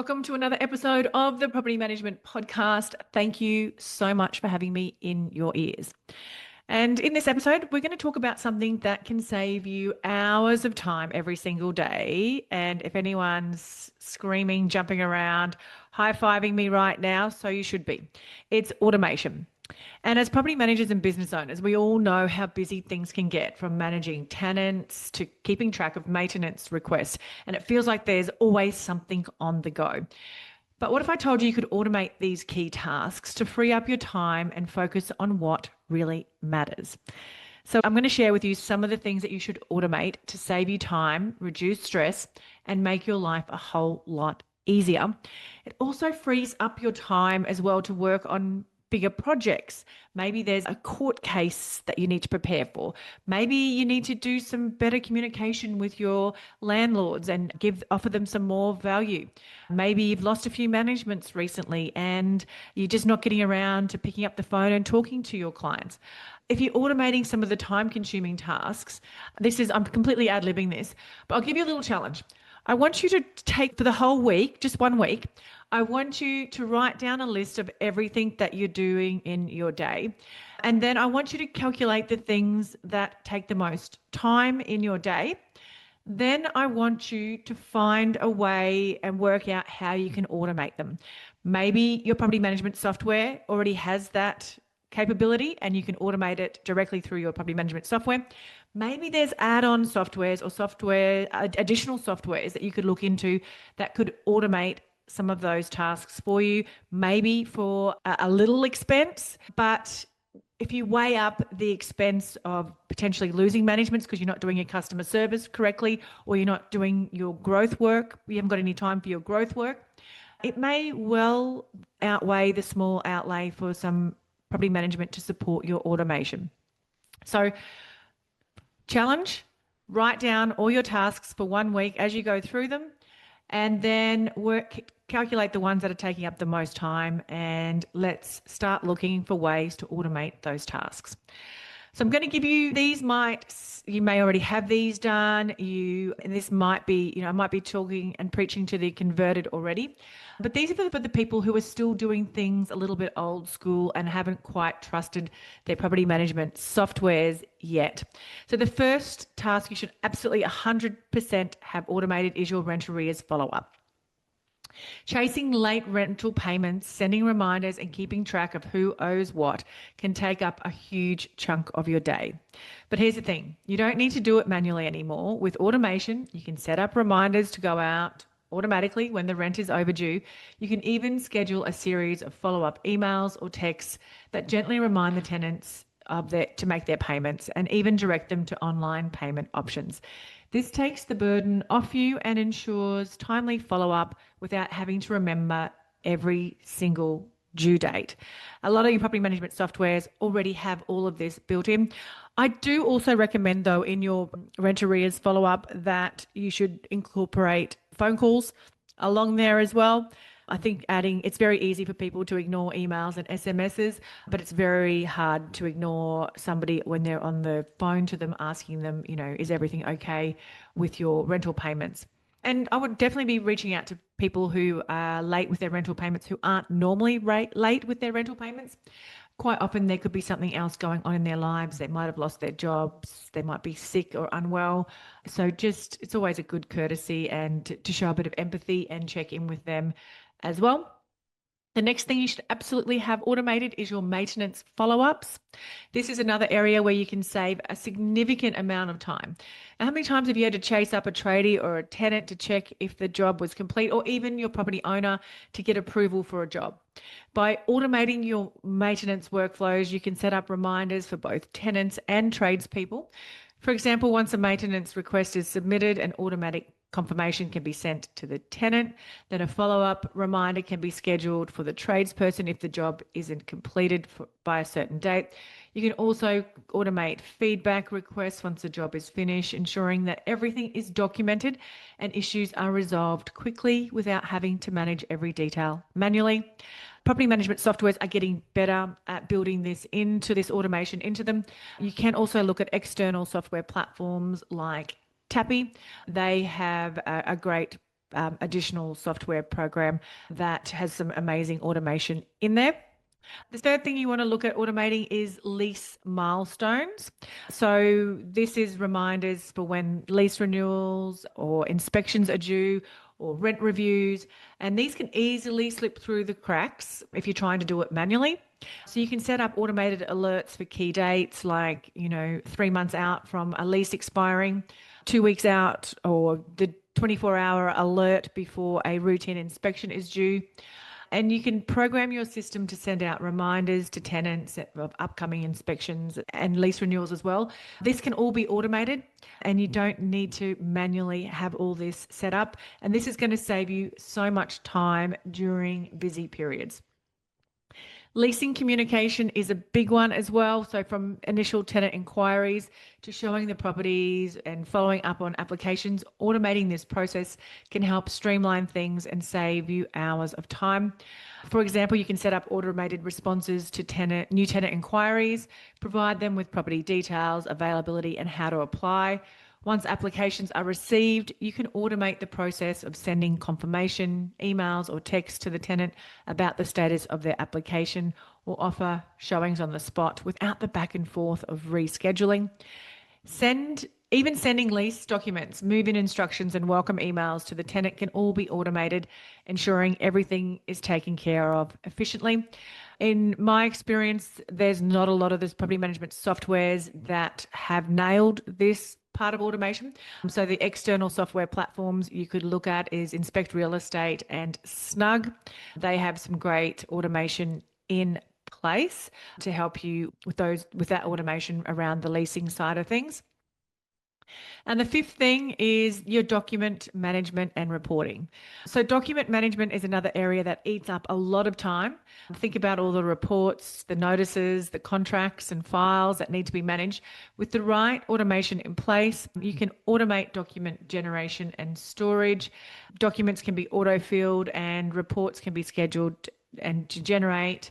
Welcome to another episode of the Property Management Podcast. Thank you so much for having me in your ears. And in this episode, we're going to talk about something that can save you hours of time every single day. And if anyone's screaming, jumping around, high-fiving me right now, so you should be. It's automation. And as property managers and business owners, we all know how busy things can get, from managing tenants to keeping track of maintenance requests. And it feels like there's always something on the go. But what if I told you could automate these key tasks to free up your time and focus on what really matters? So I'm going to share with you some of the things that you should automate to save you time, reduce stress, and make your life a whole lot easier. It also frees up your time as well to work on bigger projects. Maybe there's a court case that you need to prepare for. Maybe you need to do some better communication with your landlords and offer them some more value. Maybe you've lost a few managements recently and you're just not getting around to picking up the phone and talking to your clients. If you're automating some of the time-consuming tasks, I'm completely ad-libbing this, but I'll give you a little challenge. I want you to take, for the whole week, just 1 week, I want you to write down a list of everything that you're doing in your day. And then I want you to calculate the things that take the most time in your day. Then I want you to find a way and work out how you can automate them. Maybe your property management software already has that capability and you can automate it directly through your property management software. Maybe there's add-on softwares or additional softwares that you could look into that could automate some of those tasks for you, maybe for a little expense. But if you weigh up the expense of potentially losing managements because you're not doing your customer service correctly, or you're not doing your growth work, you haven't got any time for your growth work, it may well outweigh the small outlay for some property management to support your automation. So challenge, write down all your tasks for 1 week as you go through them, and then calculate the ones that are taking up the most time, and let's start looking for ways to automate those tasks. So I'm going to give you these. You may already have these done. And this might be, I might be talking and preaching to the converted already, but these are for the people who are still doing things a little bit old school and haven't quite trusted their property management softwares yet. So the first task you should absolutely 100% have automated is your rent arrears follow-up. Chasing late rental payments, sending reminders, and keeping track of who owes what can take up a huge chunk of your day. But here's the thing, you don't need to do it manually anymore. With automation, you can set up reminders to go out automatically when the rent is overdue. You can even schedule a series of follow-up emails or texts that gently remind the tenants to make their payments, and even direct them to online payment options. This takes the burden off you and ensures timely follow-up without having to remember every single due date. A lot of your property management softwares already have all of this built in. I do also recommend, though, in your rent arrears follow-up that you should incorporate phone calls along there as well. I think it's very easy for people to ignore emails and SMSs, but it's very hard to ignore somebody when they're on the phone to them asking them, is everything okay with your rental payments? And I would definitely be reaching out to people who are late with their rental payments, who aren't normally late with their rental payments. Quite often there could be something else going on in their lives. They might have lost their jobs. They might be sick or unwell. So it's always a good courtesy and to show a bit of empathy and check in with them as well. The next thing you should absolutely have automated is your maintenance follow-ups. This is another area where you can save a significant amount of time. Now, how many times have you had to chase up a tradie or a tenant to check if the job was complete, or even your property owner to get approval for a job? By automating your maintenance workflows, you can set up reminders for both tenants and tradespeople. For example, once a maintenance request is submitted, an automatic confirmation can be sent to the tenant. Then a follow-up reminder can be scheduled for the tradesperson if the job isn't completed by a certain date. You can also automate feedback requests once the job is finished, ensuring that everything is documented and issues are resolved quickly without having to manage every detail manually. Property management softwares are getting better at building this automation into them. You can also look at external software platforms like Tappy. They have a great additional software program that has some amazing automation in there. The third thing you want to look at automating is lease milestones. So this is reminders for when lease renewals or inspections are due or rent reviews. And these can easily slip through the cracks if you're trying to do it manually. So you can set up automated alerts for key dates like, 3 months out from a lease expiring, 2 weeks out, or the 24-hour alert before a routine inspection is due. And you can program your system to send out reminders to tenants of upcoming inspections and lease renewals as well. This can all be automated and you don't need to manually have all this set up. And this is going to save you so much time during busy periods. Leasing communication is a big one as well. So from initial tenant inquiries to showing the properties and following up on applications, automating this process can help streamline things and save you hours of time. For example, you can set up automated responses to new tenant inquiries, provide them with property details, availability, and how to apply. Once applications are received, you can automate the process of sending confirmation emails or texts to the tenant about the status of their application or offer showings on the spot without the back and forth of rescheduling. Even sending lease documents, move-in instructions and welcome emails to the tenant can all be automated, ensuring everything is taken care of efficiently. In my experience, there's not a lot of this property management softwares that have nailed this part of automation. So the external software platforms you could look at is Inspect Real Estate and Snug. They have some great automation in place to help you with that automation around the leasing side of things. And the fifth thing is your document management and reporting. So document management is another area that eats up a lot of time. Think about all the reports, the notices, the contracts and files that need to be managed. With the right automation in place, you can automate document generation and storage. Documents can be auto-filled and reports can be scheduled and to generate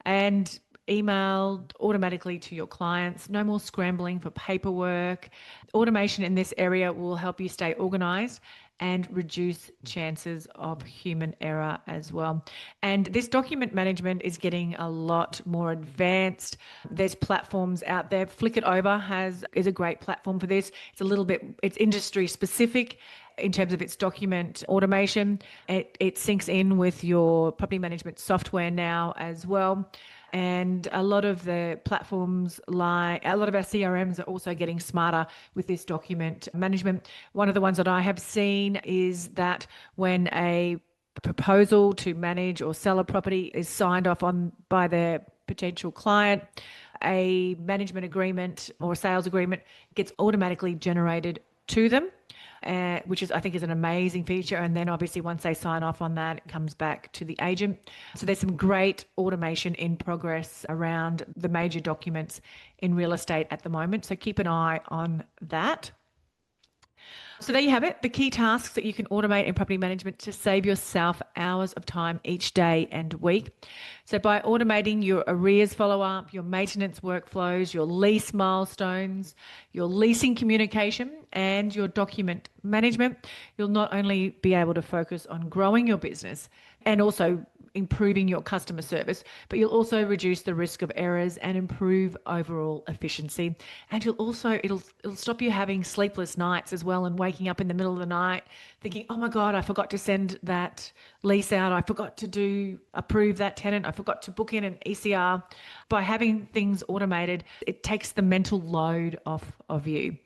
and emailed automatically to your clients. No more scrambling for paperwork. Automation in this area will help you stay organized and reduce chances of human error as well. And this document management is getting a lot more advanced. There's platforms out there. Flick It Over is a great platform for this. It's industry specific in terms of its document automation. It syncs in with your property management software now as well. And a lot of the platforms, like a lot of our CRMs, are also getting smarter with this document management. One of the ones that I have seen is that when a proposal to manage or sell a property is signed off on by the potential client, a management agreement or sales agreement gets automatically generated to them. Which I think is an amazing feature. And then obviously once they sign off on that, it comes back to the agent. So there's some great automation in progress around the major documents in real estate at the moment. So keep an eye on that. So there you have it, the key tasks that you can automate in property management to save yourself hours of time each day and week. So by automating your arrears follow-up, your maintenance workflows, your lease milestones, your leasing communication, and your document management, you'll not only be able to focus on growing your business and also improving your customer service, but you'll also reduce the risk of errors and improve overall efficiency. And it'll stop you having sleepless nights as well and waking up in the middle of the night thinking, oh my God, I forgot to send that lease out. I forgot to approve that tenant. I forgot to book in an ECR. By having things automated, it takes the mental load off of you.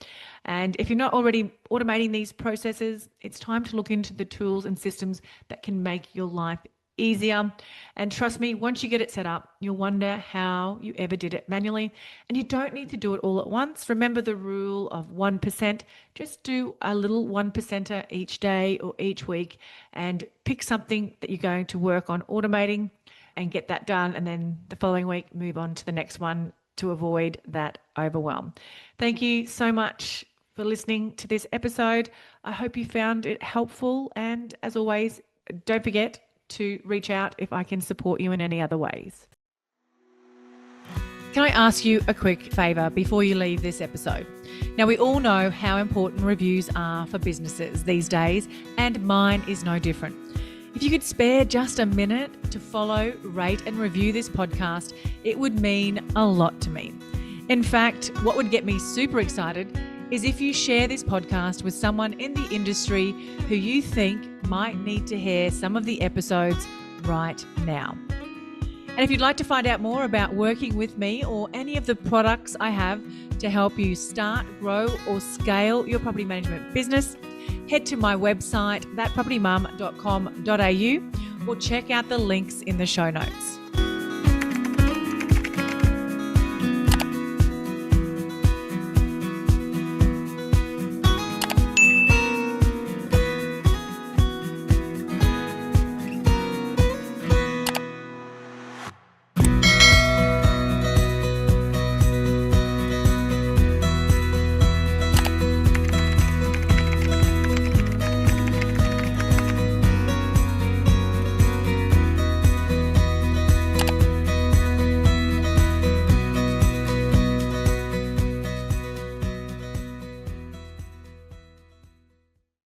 And if you're not already automating these processes, it's time to look into the tools and systems that can make your life easier. And trust me, once you get it set up, you'll wonder how you ever did it manually. And you don't need to do it all at once. Remember the rule of 1%. Just do a little 1%er each day or each week and pick something that you're going to work on automating and get that done. And then the following week, move on to the next one to avoid that overwhelm. Thank you so much for listening to this episode. I hope you found it helpful. And as always, don't forget to reach out if I can support you in any other ways. Can I ask you a quick favour before you leave this episode? Now, we all know how important reviews are for businesses these days, and mine is no different. If you could spare just a minute to follow, rate and review this podcast, it would mean a lot to me. In fact, what would get me super excited is if you share this podcast with someone in the industry who you think might need to hear some of the episodes right now. And if you'd like to find out more about working with me or any of the products I have to help you start, grow or scale your property management business, head to my website, thatpropertymum.com.au, or check out the links in the show notes.